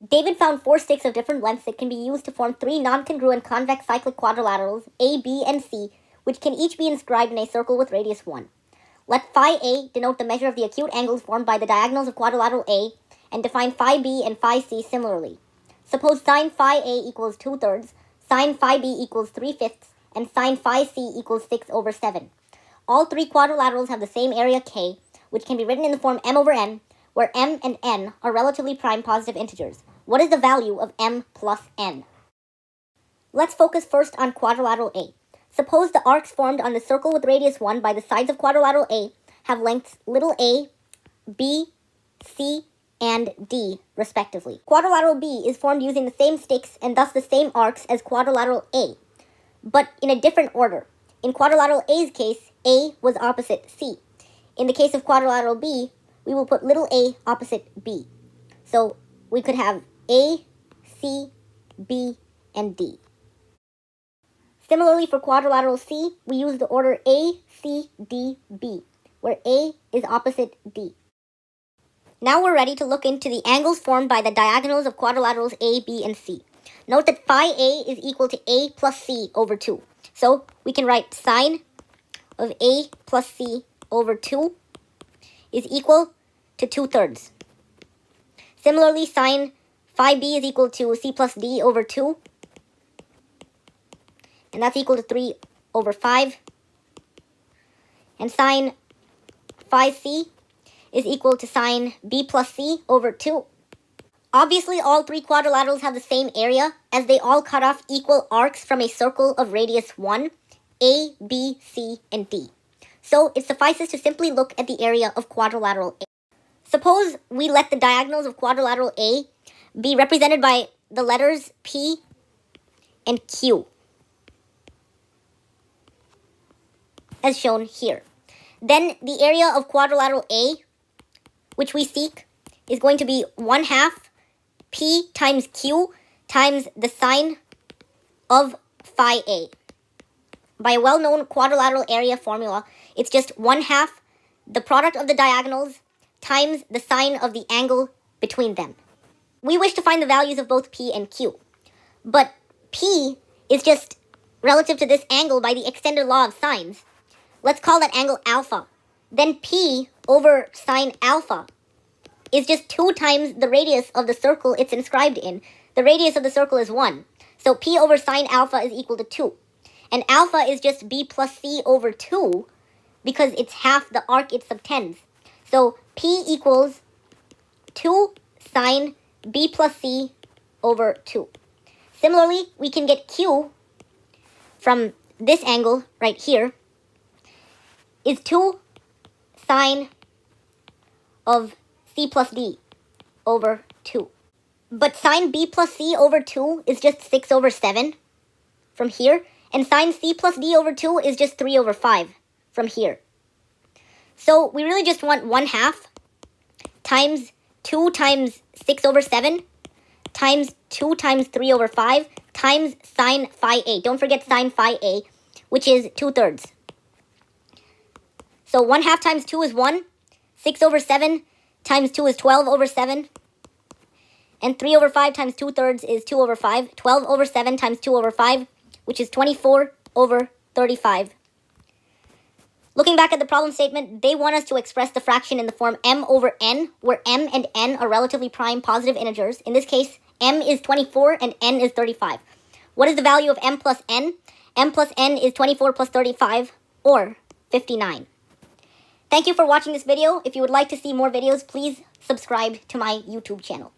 David found 4 sticks of different lengths that can be used to form 3 non-congruent convex cyclic quadrilaterals, A, B, and C, which can each be inscribed in a circle with radius 1. Let phi A denote the measure of the acute angles formed by the diagonals of quadrilateral A, and define phi B and phi C similarly. Suppose sine phi A equals 2/3, sine phi B equals 3/5, and sine phi C equals 6/7. All 3 quadrilaterals have the same area K, which can be written in the form m over n, where m and n are relatively prime positive integers. What is the value of m plus n? Let's focus first on quadrilateral A. Suppose the arcs formed on the circle with radius 1 by the sides of quadrilateral A have lengths little a, b, c, and d, respectively. Quadrilateral B is formed using the same sticks and thus the same arcs as quadrilateral A, but in a different order. In quadrilateral A's case, A was opposite C. In the case of quadrilateral B, we will put little a opposite B. So we could have A, C, B, and D. Similarly, for quadrilateral C, we use the order A, C, D, B, where A is opposite D. Now we're ready to look into the angles formed by the diagonals of quadrilaterals A, B, and C. Note that phi A is equal to A plus C over 2. So we can write sine of A plus C over 2 is equal to 2/3. Similarly, sine phi B is equal to C plus D over 2. And that's equal to 3/5. And sine phi C is equal to sine B plus C over 2. Obviously, all 3 quadrilaterals have the same area, as they all cut off equal arcs from a circle of radius 1, A, B, C, and D. So it suffices to simply look at the area of quadrilateral A. Suppose we let the diagonals of quadrilateral A be represented by the letters P and Q, as shown here. Then the area of quadrilateral A, which we seek, is going to be 1/2 P times Q times the sine of phi A. By a well-known quadrilateral area formula, it's just 1/2 the product of the diagonals times the sine of the angle between them. We wish to find the values of both P and Q, but P is just relative to this angle by the extended law of sines. Let's call that angle alpha. Then P over sine alpha is just 2 times the radius of the circle it's inscribed in. The radius of the circle is 1. So P over sine alpha is equal to 2. And alpha is just B plus C over 2 because it's half the arc it subtends. So P equals 2 sine B plus C over 2. Similarly, we can get Q from this angle right here is 2 sine of C plus D over 2. But sine B plus C over 2 is just 6/7 from here, and sine C plus D over 2 is just 3/5 from here. So we really just want 1/2 times 2 times 6/7 times 2 times 3/5 times sine phi A. Don't forget sine phi A, which is 2/3. So 1/2 times 2 is 1, 6/7 times 2 is 12/7, and 3/5 times 2/3 is 2/5. 12/7 times 2/5, which is 24/35. Looking back at the problem statement, they want us to express the fraction in the form m over n, where m and n are relatively prime positive integers. In this case, m is 24 and n is 35. What is the value of m plus n? M plus n is 24 plus 35, or 59. Thank you for watching this video. If you would like to see more videos, please subscribe to my YouTube channel.